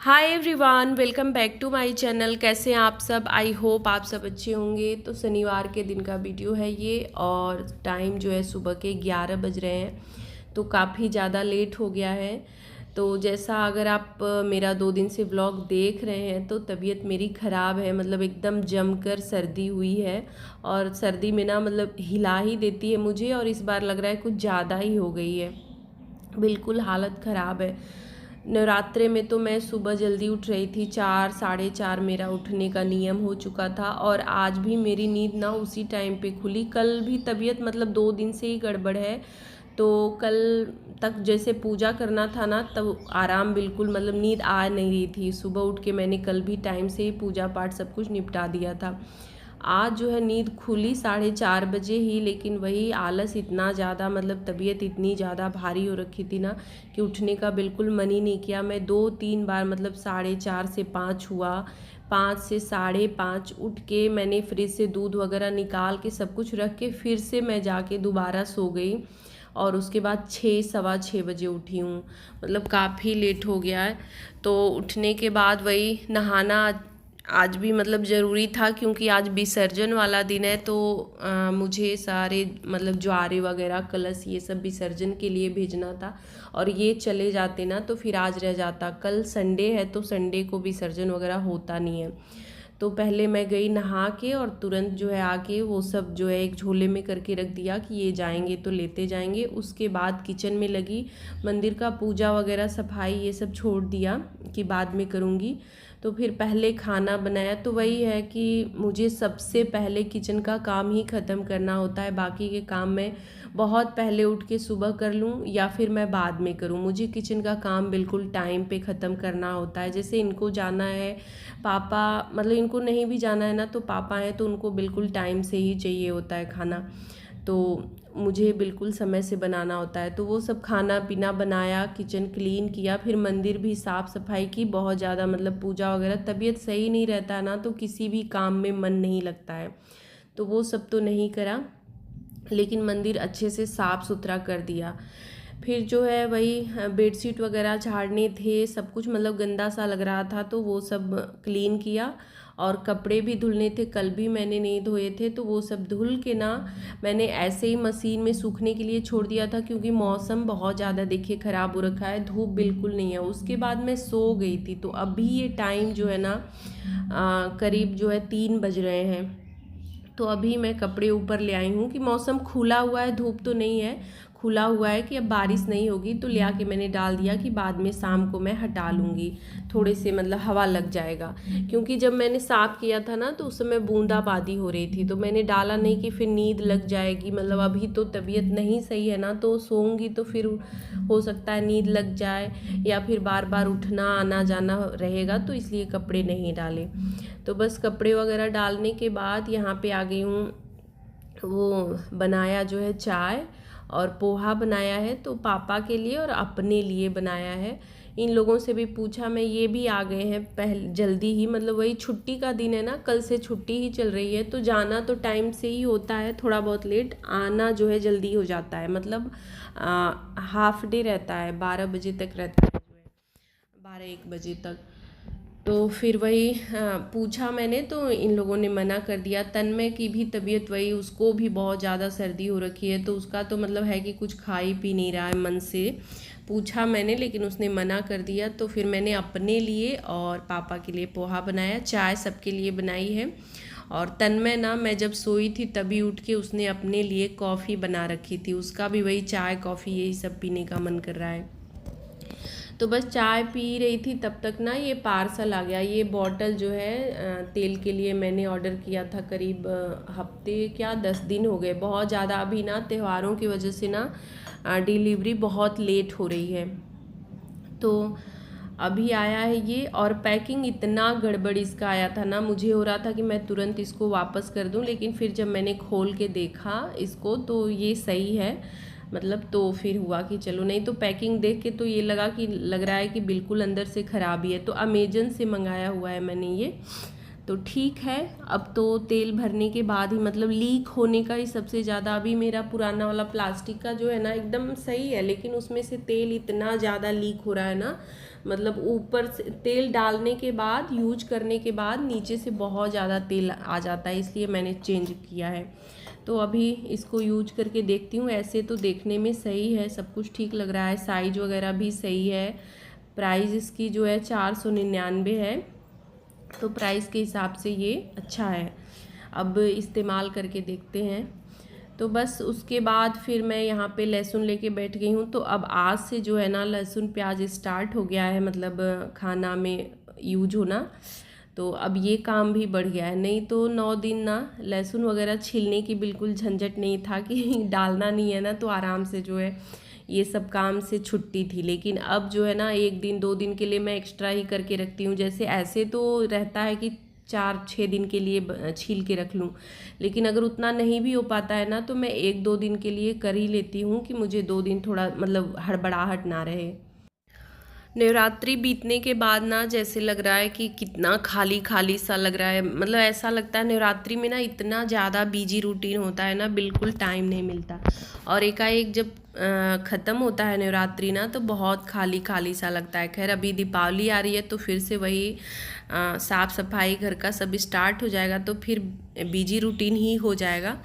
Hi everyone, welcome back to my channel. कैसे हैं आप सब? आई होप आप सब अच्छे होंगे। तो शनिवार के दिन का वीडियो है ये, और टाइम जो है सुबह के 11 बज रहे हैं, तो काफ़ी ज़्यादा लेट हो गया है। तो जैसा अगर आप मेरा 2 दिन से व्लॉग देख रहे हैं तो तबीयत मेरी ख़राब है, मतलब एकदम जमकर सर्दी हुई है। और सर्दी में ना मतलब हिला ही देती है मुझे, और इस बार लग रहा है कुछ ज़्यादा ही हो गई है। बिल्कुल हालत ख़राब है। नवरात्रे में तो मैं सुबह जल्दी उठ रही थी, 4 साढ़े 4 मेरा उठने का नियम हो चुका था, और आज भी मेरी नींद ना उसी टाइम पे खुली। कल भी तबीयत मतलब 2 दिन से ही गड़बड़ है। तो कल तक जैसे पूजा करना था ना, तब आराम बिल्कुल मतलब नींद आ नहीं रही थी। सुबह उठ के मैंने कल भी टाइम से ही पूजा पाठ सब कुछ निपटा दिया था। आज जो है नींद खुली 4:30 बजे ही, लेकिन वही आलस इतना ज़्यादा, मतलब तबीयत इतनी ज़्यादा भारी हो रखी थी ना कि उठने का बिल्कुल मन ही नहीं किया। मैं 2-3 बार मतलब 4:30 से 5 हुआ, 5 से 5:30 उठ के मैंने फ्रिज से दूध वगैरह निकाल के सब कुछ रख के फिर से मैं जाके दोबारा सो गई। और उसके बाद 6 सवा 6 बजे उठी हूँ, मतलब काफ़ी लेट हो गया है। तो उठने के बाद वही नहाना आज भी मतलब ज़रूरी था, क्योंकि आज विसर्जन वाला दिन है। तो मुझे सारे मतलब ज्वारे वगैरह कलश ये सब विसर्जन के लिए भेजना था, और ये चले जाते ना तो फिर आज रह जाता। कल संडे है तो संडे को विसर्जन वगैरह होता नहीं है। तो पहले मैं गई नहा के, और तुरंत जो है आके वो सब जो है एक झोले में करके रख दिया कि ये जाएंगे तो लेते जाएंगे। उसके बाद किचन में लगी, मंदिर का पूजा वगैरह सफाई ये सब छोड़ दिया कि बाद में करूँगी। तो फिर पहले खाना बनाया। तो वही है कि मुझे सबसे पहले किचन का काम ही ख़त्म करना होता है। बाकी के काम मैं बहुत पहले उठ के सुबह कर लूँ या फिर मैं बाद में करूँ, मुझे किचन का काम बिल्कुल टाइम पे ख़त्म करना होता है। जैसे इनको जाना है, पापा मतलब इनको नहीं भी जाना है ना, तो पापा हैं तो उनको बिल्कुल टाइम से ही चाहिए होता है खाना। तो मुझे बिल्कुल समय से बनाना होता है। तो वो सब खाना पीना बनाया, किचन क्लीन किया, फिर मंदिर भी साफ़ सफाई की बहुत ज़्यादा, मतलब पूजा वगैरह। तबीयत सही नहीं रहता है ना तो किसी भी काम में मन नहीं लगता है, तो वो सब तो नहीं करा, लेकिन मंदिर अच्छे से साफ़ सुथरा कर दिया। फिर जो है वही बेडशीट वगैरह झाड़ने थे, सब कुछ मतलब गंदा सा लग रहा था तो वो सब क्लीन किया। और कपड़े भी धुलने थे, कल भी मैंने नहीं धोए थे, तो वो सब धुल के ना मैंने ऐसे ही मशीन में सूखने के लिए छोड़ दिया था, क्योंकि मौसम बहुत ज़्यादा देखिए ख़राब हो रखा है, धूप बिल्कुल नहीं है। उसके बाद मैं सो गई थी। तो अभी ये टाइम जो है ना करीब जो है 3 बज रहे हैं। तो अभी मैं कपड़े ऊपर ले आई हूँ कि मौसम खुला हुआ है, धूप तो नहीं है, खुला हुआ है कि अब बारिश नहीं होगी। तो ले आके मैंने डाल दिया कि बाद में शाम को मैं हटा लूँगी, थोड़े से मतलब हवा लग जाएगा। क्योंकि जब मैंने साफ़ किया था ना तो उस समय बूंदाबांदी हो रही थी, तो मैंने डाला नहीं कि फिर नींद लग जाएगी। मतलब अभी तो तबीयत नहीं सही है ना, तो सोऊंगी तो फिर हो सकता है नींद लग जाए, या फिर बार बार उठना आना जाना रहेगा, तो इसलिए कपड़े नहीं डाले। तो बस कपड़े वगैरह डालने के बाद यहाँ पे आ गई हूँ। वो बनाया जो है चाय और पोहा बनाया है, तो पापा के लिए और अपने लिए बनाया है। इन लोगों से भी पूछा मैं, ये भी आ गए हैं पहले जल्दी ही, मतलब वही छुट्टी का दिन है ना, कल से छुट्टी ही चल रही है। तो जाना तो टाइम से ही होता है, थोड़ा बहुत लेट आना जो है जल्दी हो जाता है। मतलब हाफ डे रहता है, 12 बजे तक रहता है, जो है 12-1 बजे तक। तो फिर वही पूछा मैंने, तो इन लोगों ने मना कर दिया। तन्मय की भी तबीयत वही, उसको भी बहुत ज़्यादा सर्दी हो रखी है, तो उसका तो मतलब है कि कुछ खा ही पी नहीं रहा है मन से। पूछा मैंने लेकिन उसने मना कर दिया। तो फिर मैंने अपने लिए और पापा के लिए पोहा बनाया, चाय सबके लिए बनाई है। और तन्मय ना, मैं जब सोई थी तभी उठ के उसने अपने लिए कॉफ़ी बना रखी थी, उसका भी वही चाय कॉफ़ी यही सब पीने का मन कर रहा है। तो बस चाय पी रही थी तब तक ना ये पार्सल आ गया। ये बॉटल जो है तेल के लिए मैंने ऑर्डर किया था, करीब हफ्ते क्या 10 दिन हो गए। बहुत ज़्यादा अभी ना त्योहारों की वजह से ना डिलीवरी बहुत लेट हो रही है। तो अभी आया है ये, और पैकिंग इतना गड़बड़ इसका आया था ना, मुझे हो रहा था कि मैं तुरंत इसको वापस कर दूं, लेकिन फिर जब मैंने खोल के देखा इसको तो ये सही है। मतलब तो फिर हुआ कि चलो, नहीं तो पैकिंग देख के तो ये लग रहा है कि बिल्कुल अंदर से ख़राबी है। तो अमेजन से मंगाया हुआ है मैंने ये। तो ठीक है। अब तो तेल भरने के बाद ही मतलब लीक होने का ही सबसे ज़्यादा, अभी मेरा पुराना वाला प्लास्टिक का जो है ना एकदम सही है, लेकिन उसमें से तेल इतना ज़्यादा लीक हो रहा है ना, मतलब ऊपर से तेल डालने के बाद, यूज करने के बाद नीचे से बहुत ज़्यादा तेल आ जाता है, इसलिए मैंने चेंज किया है। तो अभी इसको यूज करके देखती हूँ। ऐसे तो देखने में सही है, सब कुछ ठीक लग रहा है, साइज वगैरह भी सही है। प्राइस इसकी जो है 499 है, तो प्राइस के हिसाब से ये अच्छा है। अब इस्तेमाल करके देखते हैं। तो बस उसके बाद फिर मैं यहाँ पे लहसुन लेके बैठ गई हूँ। तो अब आज से जो है ना लहसुन प्याज स्टार्ट हो गया है, मतलब खाना में यूज होना। तो अब ये काम भी बढ़ गया है, नहीं तो 9 दिन ना लहसुन वगैरह छीलने की बिल्कुल झंझट नहीं था कि डालना नहीं है ना, तो आराम से जो है ये सब काम से छुट्टी थी। लेकिन अब जो है ना 1 दिन 2 दिन के लिए मैं एक्स्ट्रा ही करके रखती हूँ। जैसे ऐसे तो रहता है कि 4-6 दिन के लिए छील के रख लूँ, लेकिन अगर उतना नहीं भी हो पाता है ना, तो मैं 1-2 दिन के लिए कर ही लेती हूँ कि मुझे 2 दिन थोड़ा मतलब हड़बड़ाहट ना रहे। नवरात्रि बीतने के बाद ना जैसे लग रहा है कि कितना खाली खाली सा लग रहा है, मतलब ऐसा लगता है नवरात्रि में ना इतना ज़्यादा बिजी रूटीन होता है ना, बिल्कुल टाइम नहीं मिलता। और एकाएक जब ख़त्म होता है नवरात्रि ना, तो बहुत खाली खाली सा लगता है। खैर अभी दीपावली आ रही है, तो फिर से वही साफ़ सफाई घर का सब स्टार्ट हो जाएगा, तो फिर बिजी रूटीन ही हो जाएगा।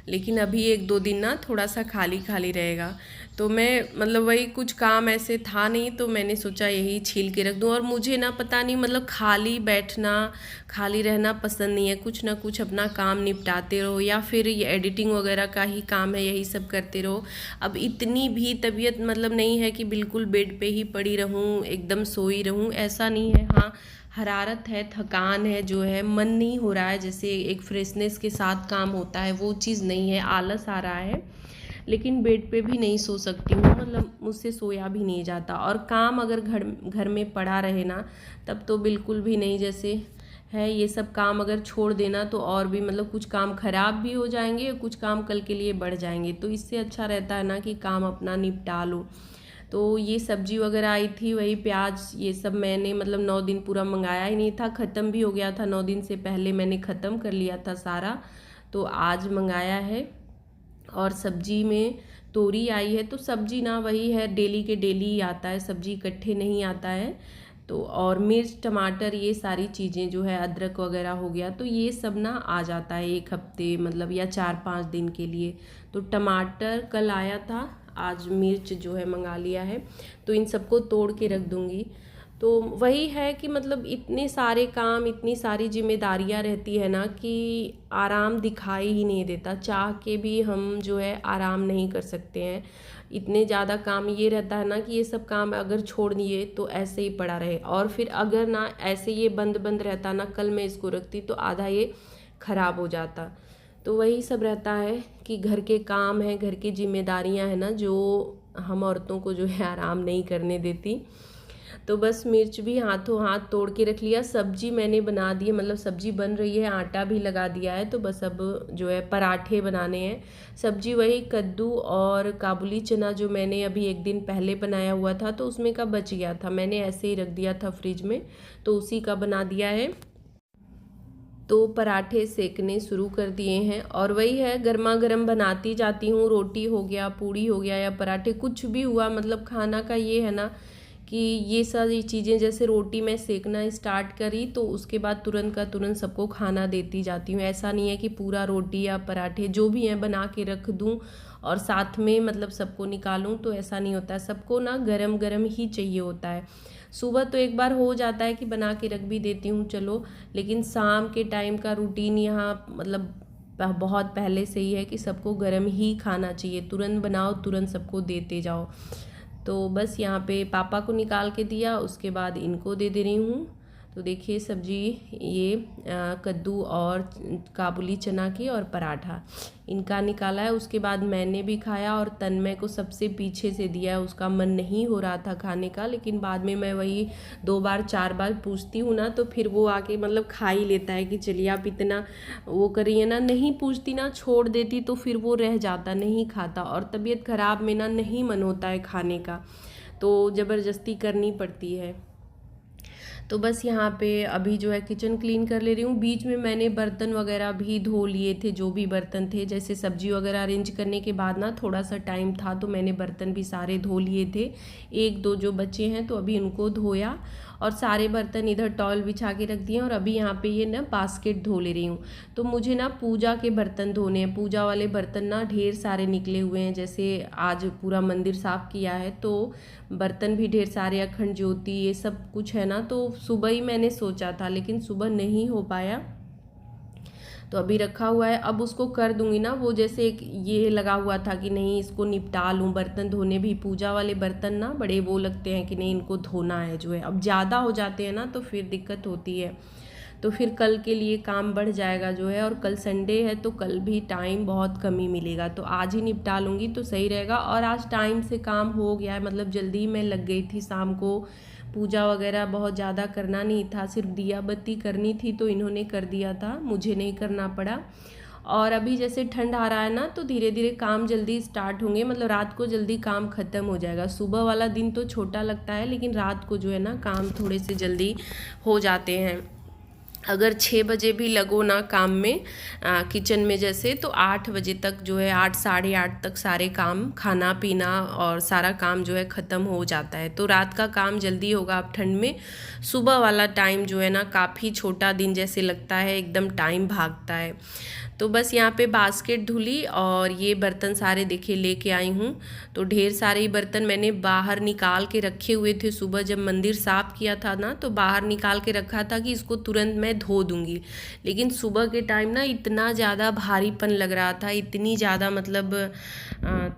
लेकिन अभी 1-2 दिन ना थोड़ा सा खाली खाली रहेगा। तो मैं मतलब वही कुछ काम ऐसे था नहीं, तो मैंने सोचा यही छील के रख दूँ। और मुझे ना पता नहीं मतलब खाली बैठना, खाली रहना पसंद नहीं है। कुछ ना कुछ अपना काम निपटाते रहो, या फिर ये एडिटिंग वगैरह का ही काम है, यही सब करते रहो। अब इतनी भी तबीयत मतलब नहीं है कि बिल्कुल बेड पे ही पड़ी रहूँ, एकदम सोई रहूँ, ऐसा नहीं है। हाँ, हरारत है, थकान है, जो है मन नहीं हो रहा है, जैसे एक फ्रेशनेस के साथ काम होता है वो चीज़ नहीं है, आलस आ रहा है। लेकिन बेड पे भी नहीं सो सकती हूँ, मतलब मुझसे सोया भी नहीं जाता। और काम अगर घर में पड़ा रहे ना, तब तो बिल्कुल भी नहीं, जैसे है ये सब काम अगर छोड़ देना तो और भी मतलब कुछ काम खराब भी हो जाएंगे, कुछ काम कल के लिए बढ़ जाएंगे। तो इससे अच्छा रहता है ना कि काम अपना निपटा लो। तो ये सब्जी वगैरह आई थी, वही प्याज ये सब मैंने मतलब 9 दिन पूरा मंगाया ही नहीं था, ख़त्म भी हो गया था 9 दिन से पहले, मैंने ख़त्म कर लिया था सारा। तो आज मंगाया है। और सब्जी में तोरी आई है, तो सब्जी ना वही है, डेली के डेली ही आता है, सब्जी इकट्ठे नहीं आता है। तो और मिर्च टमाटर ये सारी चीज़ें जो है, अदरक वगैरह हो गया, तो ये सब ना आ जाता है 1 हफ्ते मतलब, या 4-5 दिन के लिए। तो टमाटर कल आया था, आज मिर्च जो है मंगा लिया है। तो इन सबको तोड़ के रख दूँगी। तो वही है कि मतलब इतने सारे काम, इतनी सारी जिम्मेदारियां रहती है ना कि आराम दिखाई ही नहीं देता। चाह के भी हम जो है आराम नहीं कर सकते हैं, इतने ज़्यादा काम ये रहता है ना कि ये सब काम अगर छोड़ दिए तो ऐसे ही पड़ा रहे। और फिर अगर ना ऐसे ये बंद बंद रहता ना, कल मैं इसको रखती तो आधा ये ख़राब हो जाता। तो वही सब रहता है कि घर के काम है, घर की जिम्मेदारियां हैं ना, जो हम औरतों को जो है आराम नहीं करने देती। तो बस मिर्च भी हाथों हाथ तोड़ के रख लिया। सब्जी मैंने बना दी है, मतलब सब्जी बन रही है, आटा भी लगा दिया है। तो बस अब जो है पराठे बनाने हैं। सब्जी वही कद्दू और काबुली चना जो मैंने अभी 1 दिन पहले बनाया हुआ था, तो उसमें का बच गया था, मैंने ऐसे ही रख दिया था फ्रिज में, तो उसी का बना दिया है। तो पराठे सेकने शुरू कर दिए हैं। और वही है, गर्मा गर्म बनाती जाती हूँ। रोटी हो गया, पूड़ी हो गया, या पराठे कुछ भी हुआ, मतलब खाना का ये है ना कि ये सारी चीज़ें, जैसे रोटी मैं सेकना स्टार्ट करी तो उसके बाद तुरंत का तुरंत सबको खाना देती जाती हूँ। ऐसा नहीं है कि पूरा रोटी या पराठे जो भी हैं बना के रख दूँ और साथ में मतलब सबको निकालूँ, तो ऐसा नहीं होता है। सबको ना गरम गरम ही चाहिए होता है। सुबह तो एक बार हो जाता है कि बना के रख भी देती हूँ चलो, लेकिन शाम के टाइम का रूटीन यहाँ मतलब बहुत पहले से ही है कि सबको गर्म ही खाना चाहिए, तुरंत बनाओ तुरंत सबको देते जाओ। तो बस यहाँ पे पापा को निकाल के दिया, उसके बाद इनको दे रही हूँ। तो देखिए सब्जी ये कद्दू और काबुली चना की और पराठा इनका निकाला है। उसके बाद मैंने भी खाया और तन्मय को सबसे पीछे से दिया है, उसका मन नहीं हो रहा था खाने का, लेकिन बाद में मैं वही 2 बार 4 बार पूछती हूँ ना, तो फिर वो आके मतलब खा ही लेता है कि चलिए आप इतना वो करिए ना। नहीं पूछती ना, छोड़ देती तो फिर वो रह जाता, नहीं खाता। और तबीयत ख़राब में ना नहीं मन होता है खाने का, तो ज़बरदस्ती करनी पड़ती है। तो बस यहाँ पे अभी जो है किचन क्लीन कर ले रही हूँ। बीच में मैंने बर्तन वगैरह भी धो लिए थे, जो भी बर्तन थे, जैसे सब्जी वगैरह अरेंज करने के बाद ना थोड़ा सा टाइम था तो मैंने बर्तन भी सारे धो लिए थे। एक दो जो बचे हैं तो अभी उनको धोया और सारे बर्तन इधर टॉवल बिछा के रख दिए और अभी यहाँ पे ये ना बास्केट धो ले रही हूँ। तो मुझे ना पूजा के बर्तन धोने हैं, पूजा वाले बर्तन ना ढेर सारे निकले हुए हैं। जैसे आज पूरा मंदिर साफ़ किया है तो बर्तन भी ढेर सारे, अखंड ज्योति ये सब कुछ है ना, तो सुबह ही मैंने सोचा था लेकिन सुबह नहीं हो पाया तो अभी रखा हुआ है। अब उसको कर दूंगी ना, वो जैसे एक ये लगा हुआ था कि नहीं इसको निपटा लूँ, बर्तन धोने भी, पूजा वाले बर्तन ना बड़े वो लगते हैं कि नहीं इनको धोना है जो है। अब ज़्यादा हो जाते हैं ना तो फिर दिक्कत होती है, तो फिर कल के लिए काम बढ़ जाएगा जो है। और कल संडे है तो कल भी टाइम बहुत कम ही मिलेगा, तो आज ही निपटा लूँगी तो सही रहेगा। और आज टाइम से काम हो गया है, मतलब जल्दी मैं लग गई थी। शाम को पूजा वगैरह बहुत ज़्यादा करना नहीं था, सिर्फ दिया बत्ती करनी थी तो इन्होंने कर दिया था, मुझे नहीं करना पड़ा। और अभी जैसे ठंड आ रहा है ना तो धीरे धीरे काम जल्दी स्टार्ट होंगे, मतलब रात को जल्दी काम ख़त्म हो जाएगा। सुबह वाला दिन तो छोटा लगता है लेकिन रात को जो है ना काम थोड़े से जल्दी हो जाते हैं। अगर 6 बजे भी लगो ना काम में किचन में जैसे, तो 8 बजे तक जो है, 8 साढ़े 8 तक सारे काम, खाना पीना और सारा काम जो है ख़त्म हो जाता है। तो रात का काम जल्दी होगा अब ठंड में। सुबह वाला टाइम जो है ना काफ़ी छोटा दिन जैसे लगता है, एकदम टाइम भागता है। तो बस यहाँ पे बास्केट धुली और ये बर्तन सारे देखिए लेके आई हूँ। तो ढेर सारे ही बर्तन मैंने बाहर निकाल के रखे हुए थे, सुबह जब मंदिर साफ़ किया था ना तो बाहर निकाल के रखा था कि इसको तुरंत मैं धो दूँगी। लेकिन सुबह के टाइम ना इतना ज़्यादा भारीपन लग रहा था, इतनी ज़्यादा मतलब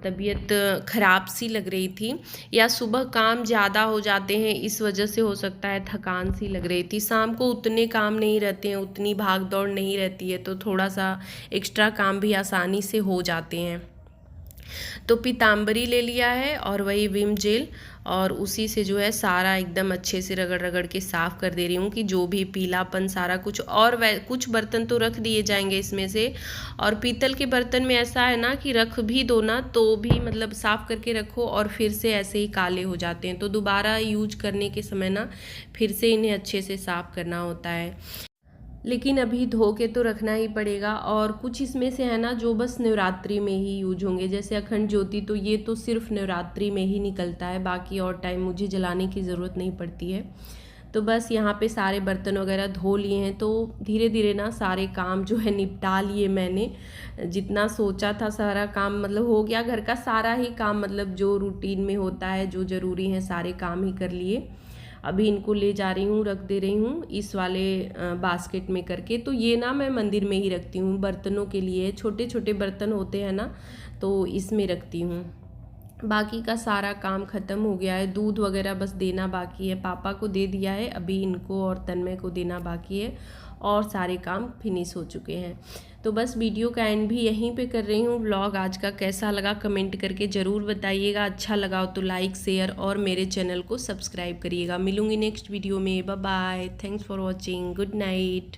तबीयत ख़राब सी लग रही थी, या सुबह काम ज़्यादा हो जाते हैं इस वजह से हो सकता है, थकान सी लग रही थी। शाम को उतने काम नहीं रहते हैं, उतनी भाग दौड़ नहीं रहती है, तो थोड़ा सा एक्स्ट्रा काम भी आसानी से हो जाते हैं। तो पीताम्बरी ले लिया है और वही विम जेल, और उसी से जो है सारा एकदम अच्छे से रगड़ रगड़ के साफ़ कर दे रही हूँ कि जो भी पीलापन सारा कुछ। और कुछ बर्तन तो रख दिए जाएंगे इसमें से, और पीतल के बर्तन में ऐसा है ना कि रख भी दो ना तो भी मतलब साफ़ करके रखो और फिर से ऐसे ही काले हो जाते हैं, तो दोबारा यूज करने के समय ना फिर से इन्हें अच्छे से साफ़ करना होता है। लेकिन अभी धो के तो रखना ही पड़ेगा। और कुछ इसमें से है ना जो बस नवरात्रि में ही यूज होंगे, जैसे अखंड ज्योति, तो ये तो सिर्फ नवरात्रि में ही निकलता है, बाकी और टाइम मुझे जलाने की ज़रूरत नहीं पड़ती है। तो बस यहाँ पे सारे बर्तन वगैरह धो लिए हैं, तो धीरे धीरे ना सारे काम जो है निपटा लिए मैंने। जितना सोचा था सारा काम मतलब हो गया, घर का सारा ही काम, मतलब जो रूटीन में होता है, जो ज़रूरी है सारे काम ही कर लिए। अभी इनको ले जा रही हूँ, रख दे रही हूँ इस वाले बास्केट में करके। तो ये ना मैं मंदिर में ही रखती हूँ, बर्तनों के लिए छोटे छोटे बर्तन होते हैं ना तो इसमें रखती हूँ। बाकी का सारा काम ख़त्म हो गया है, दूध वगैरह बस देना बाकी है, पापा को दे दिया है, अभी इनको और तन्मय को देना बाकी है, और सारे काम फिनिश हो चुके हैं। तो बस वीडियो का एंड भी यहीं पे कर रही हूँ। व्लॉग आज का कैसा लगा कमेंट करके ज़रूर बताइएगा, अच्छा लगा हो तो लाइक शेयर और मेरे चैनल को सब्सक्राइब करिएगा। मिलूँगी नेक्स्ट वीडियो में, bye bye, thanks for watching, good night.